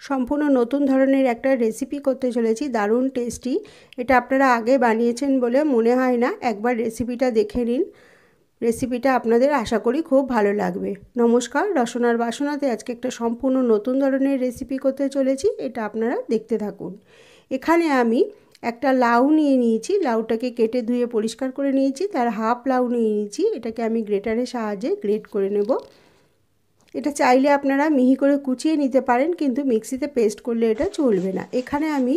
সম্পূর্ণ নতুন ধরনের একটা রেসিপি করতে চলেছি, দারুণ টেস্টি। এটা আপনারা আগে বানিয়েছেন বলে মনে হয় না, একবার রেসিপিটা দেখে নিন। রেসিপিটা আপনাদের আশা করি খুব ভালো লাগবে। নমস্কার, রসনার বাসনাতে আজকে একটা সম্পূর্ণ নতুন ধরনের রেসিপি করতে চলেছি, এটা আপনারা দেখতে থাকুন। এখানে আমি একটা লাউ নিয়ে নিয়েছি, লাউটাকে কেটে ধুয়ে পরিষ্কার করে নিয়েছি, তার হাফ লাউ নিয়ে নিয়েছি। এটাকে আমি গ্রেটারের সাহায্যে গ্রেট করে নেব। এটা চাইলে আপনারা মিহি করে কুচিয়ে নিতে পারেন, কিন্তু মিক্সিতে পেস্ট করলে এটা চলবে না। এখানে আমি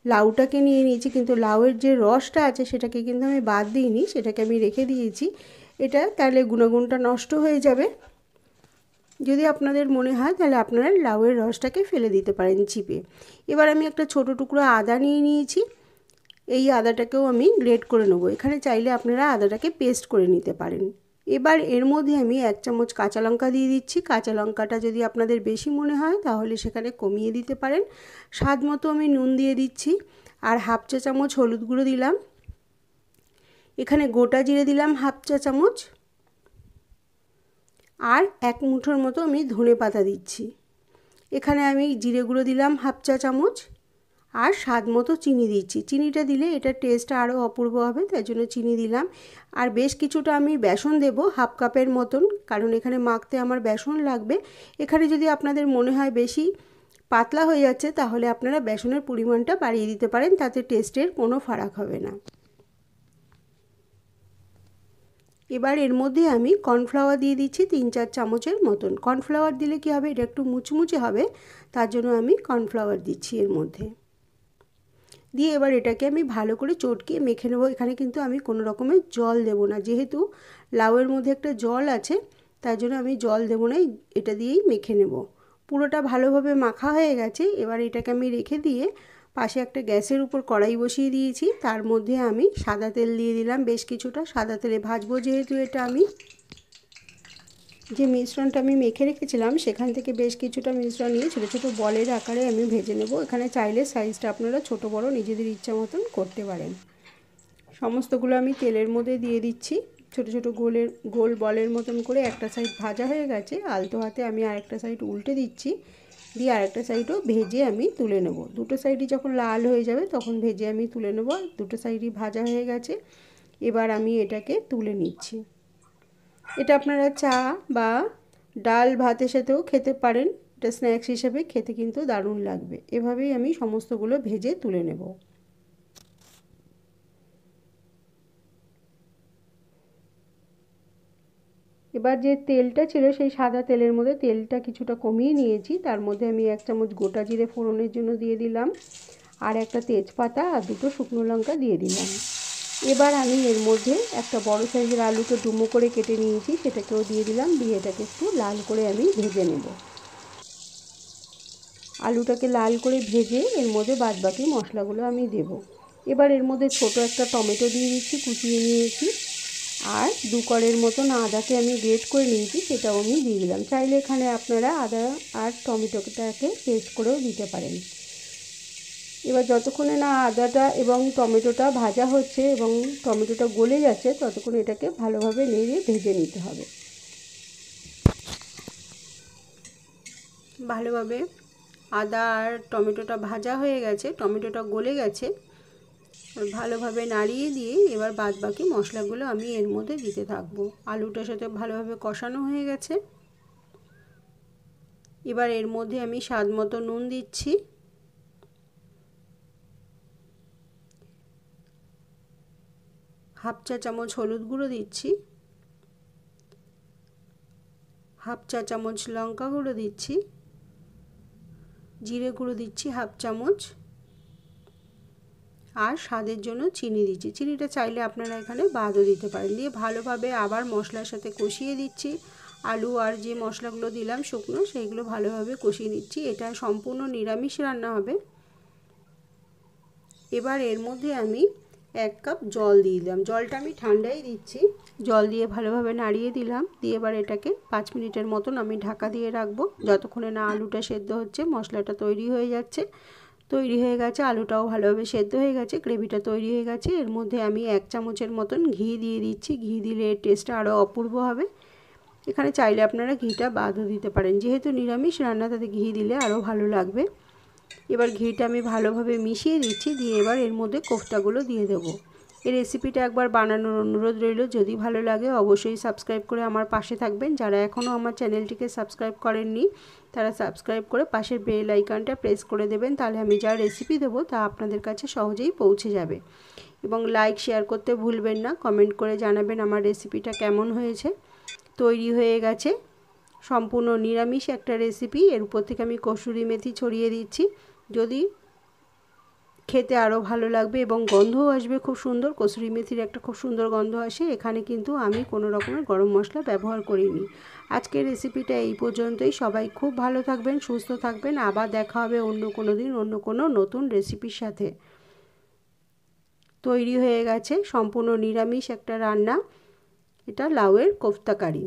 লাউটাকে নিয়ে নিয়েছি, কিন্তু লাউয়ের যে রসটা আছে সেটাকে কিন্তু আমি বাদ দিইনি, সেটাকে আমি রেখে দিয়েছি। এটা তাহলে গুণাগুণটা নষ্ট হয়ে যাবে। যদি আপনাদের মনে হয় তাহলে আপনারা লাউয়ের রসটাকে ফেলে দিতে পারেন চিপে। এবার আমি একটা ছোট টুকরো আদা নিয়ে নিয়েছি, এই আদাটাকেও আমি গ্রেট করে নেব। এখানে চাইলে আপনারা আদাটাকে পেস্ট করে নিতে পারেন। এবার এর মধ্যে আমি 1 চামচ কাঁচা লঙ্কা দিয়ে দিচ্ছি। কাঁচা লঙ্কাটা যদি আপনাদের বেশি মনে হয় তাহলে সেখানে কমিয়ে দিতে পারেন। স্বাদ মতো আমি নুন দিয়ে দিচ্ছি, আর হাফ চা চামচ হলুদ গুঁড়ো দিলাম। এখানে গোটা জিরে দিলাম হাফ চা চামচ, আর 1 মুঠোর মতো আমি ধনে পাতা দিচ্ছি। এখানে আমি জিরে গুঁড়ো দিলাম হাফ চা চামচ, আর স্বাদ মতো চিনি দিচ্ছি। চিনিটা দিলে এটা টেস্ট আরও অপূর্ব হবে, তাই জন্য চিনি দিলাম। আর বেশ কিছুটা আমি বেসন দেব, হাফ কাপের মতন, কারণ এখানে মাখতে আমার বেসন লাগবে। এখানে যদি আপনাদের মনে হয় বেশি পাতলা হয়ে যাচ্ছে তাহলে আপনারা বেসনের পরিমাণটা বাড়িয়ে দিতে পারেন, তাতে টেস্টের কোনো ফারাক হবে না। এবার এর মধ্যে আমি কর্নফ্লাওয়ার দিয়ে দিচ্ছি 3-4 চামচের মতন। কর্নফ্লাওয়ার দিলে কি হবে, এটা একটু মুচমুচে হবে, তার জন্য আমি কর্নফ্লাওয়ার দিচ্ছি এর মধ্যে। দিয়ে এবার এটাকে আমি ভালো করে চটকিয়ে মেখে নেব। এখানে কিন্তু আমি কোনো রকমের জল দেব না, যেহেতু লাউয়ের মধ্যে একটা জল আছে, তার জন্য আমি জল দেব না, এটা দিয়েই মেখে নেব। পুরোটা ভালোভাবে মাখা হয়ে গেছে। এবার এটাকে আমি রেখে দিয়ে পাশে একটা গ্যাসের উপর কড়াই বসিয়ে দিয়েছি, তার মধ্যে আমি সাদা তেল দিয়ে দিলাম বেশ কিছুটা। সাদা তেলে ভাজবো, যেহেতু এটা আমি যে মিশ্রণটা আমি মেখে রেখেছিলাম সেখান থেকে বেশ কিছুটা মিশ্রণ নিয়ে ছোটো ছোটো বলের আকারে আমি ভেজে নেব। এখানে চাইলে সাইজটা আপনারা ছোট বড় নিজেদের ইচ্ছা মতন করতে পারেন। সমস্তগুলো আমি তেলের মধ্যে দিয়ে দিচ্ছি, ছোটো ছোটো গোল বলের মতন করে। একটা সাইড ভাজা হয়ে গেছে, আলতো হাতে আমি আরেকটা সাইড উল্টে দিচ্ছি, দিয়ে আরেকটা সাইডও ভেজে আমি তুলে নেব। দুটো সাইডই যখন লাল হয়ে যাবে তখন ভেজে আমি তুলে নেব। দুটো সাইডই ভাজা হয়ে গেছে, এবার আমি এটাকে তুলে নিচ্ছি। এটা আপনারা চা বা ডাল ভাতের সাথেও খেতে পারেন, এটা স্ন্যাক্স হিসেবে খেতে কিন্তু দারুণ লাগবে। এভাবেই আমি সমস্তগুলো ভেজে তুলে নেব। এবার যে তেলটা ছিল সেই সাদা তেলের মধ্যে তেলটা কিছুটা কমিয়ে নিয়েছি, তার মধ্যে আমি 1 চামচ গোটা জিরে ফোড়নের জন্য দিয়ে দিলাম, আর একটা তেজপাতা আর 2টো শুকনো লঙ্কা দিয়ে দিলাম। এবার আমি এর মধ্যে একটা বড় সাইজের আলুকে ডুমো করে কেটে নিয়েছি, সেটাকেও দিয়ে দিলাম, দিয়ে এটাকে একটু লাল করে আমি ভেজে নেব। আলুটাকে লাল করে ভেজে এর মধ্যে বাদবাকি মশলাগুলো আমি দেব। এবার এর মধ্যে ছোট একটা টমেটো দিয়ে দিচ্ছি, কুচিয়ে নিয়েছি, আর 2 কোয়ারের মতন আদাকে আমি গ্রেট করে নিয়েছি, সেটাও আমি দিয়ে দিলাম। চাইলে এখানে আপনারা আদা আর টমেটোটাকে পেস্ট করেও দিতে পারেন। এবার যতক্ষণে না আদাটা এবং টমেটোটা ভাজা হচ্ছে এবং টমেটোটা গলে যাচ্ছে, ততক্ষণ এটাকে ভালোভাবে নেড়ে ভেজে নিতে হবে। ভালোভাবে আদা আর টমেটোটা ভাজা হয়ে গেছে, টমেটোটা গলে গেছে, ভালোভাবে নাড়িয়ে দিয়ে এবার বাদবাকি মশলাগুলো আমি এর মধ্যে দিতে থাকবো। আলুটার সাথে ভালোভাবে কষানো হয়ে গেছে। এবার এর মধ্যে আমি স্বাদ মতো নুন দিচ্ছি, হাফ চা চামচ হলুদ গুঁড়ো দিচ্ছি, হাফ চা চামচ লঙ্কা গুঁড়ো দিচ্ছি, জিরে গুঁড়ো দিচ্ছি হাফ চামচ, আর স্বাদের জন্য চিনি দিচ্ছি। চিনিটা চাইলে আপনারা এখানে বাদও দিতে পারেন। দিয়ে ভালোভাবে আবার মশলার সাথে কষিয়ে দিচ্ছি। আলু আর যে মশলাগুলো দিলাম শুকনো, সেইগুলো ভালোভাবে কষিয়ে নিচ্ছি। এটা সম্পূর্ণ নিরামিষ রান্না হবে। এবার এর মধ্যে আমি 1 কাপ জল দিয়ে দিলাম, জলটা আমি ঠান্ডাই দিচ্ছি। জল দিয়ে ভালোভাবে নাড়িয়ে দিলাম, দিয়ে এবার এটাকে 5 মিনিটের মতন আমি ঢাকা দিয়ে রাখবো, যতক্ষণে না আলুটা সেদ্ধ হচ্ছে। মশলাটা তৈরি হয়ে যাচ্ছে, তৈরি হয়ে গেছে, আলুটাও ভালোভাবে সেদ্ধ হয়ে গেছে, গ্রেভিটা তৈরি হয়ে গেছে। এর মধ্যে আমি 1 চামচের মতন ঘি দিয়ে দিচ্ছি, ঘি দিলে এর টেস্টটা আরও অপূর্ব হবে। এখানে চাইলে আপনারা ঘিটা বাদও দিতে পারেন, যেহেতু নিরামিষ রান্না তাতে ঘি দিলে আরও ভালো লাগবে। এবার ঘিটা আমি ভালোভাবে মিশিয়ে দিচ্ছি, দিয়ে এবার এর মধ্যে কোফতাগুলো দিয়ে দেবো। এই রেসিপিটা একবার বানানোর অনুরোধ রইল। যদি ভালো লাগে অবশ্যই সাবস্ক্রাইব করে আমার পাশে থাকবেন। যারা এখনও আমার চ্যানেলটিকে সাবস্ক্রাইব করেননি তারা সাবস্ক্রাইব করে পাশের বেল আইকনটা প্রেস করে দেবেন, তাহলে আমি যা রেসিপি দেবো তা আপনাদের কাছে সহজেই পৌঁছে যাবে। এবং লাইক শেয়ার করতে ভুলবেন না, কমেন্ট করে জানাবেন আমার রেসিপিটা কেমন হয়েছে। তৈরি হয়ে গেছে সম্পূর্ণ নিরামিষ একটা রেসিপি। এর উপর থেকে আমি কসুরি মেথি ছড়িয়ে দিচ্ছি, যদি খেতে আরও ভালো লাগবে এবং গন্ধও আসবে খুব সুন্দর। কসুরি মেথির একটা খুব সুন্দর গন্ধ আসে। এখানে কিন্তু আমি কোনো রকমের গরম মশলা ব্যবহার করিনি। আজকের রেসিপিটা এই পর্যন্তই। সবাই খুব ভালো থাকবেন, সুস্থ থাকবেন। আবার দেখা হবে অন্য কোনো দিন অন্য কোনো নতুন রেসিপির সাথে। তৈরি হয়ে গেছে সম্পূর্ণ নিরামিষ একটা রান্না, এটা লাউয়ের কোফতা কারি।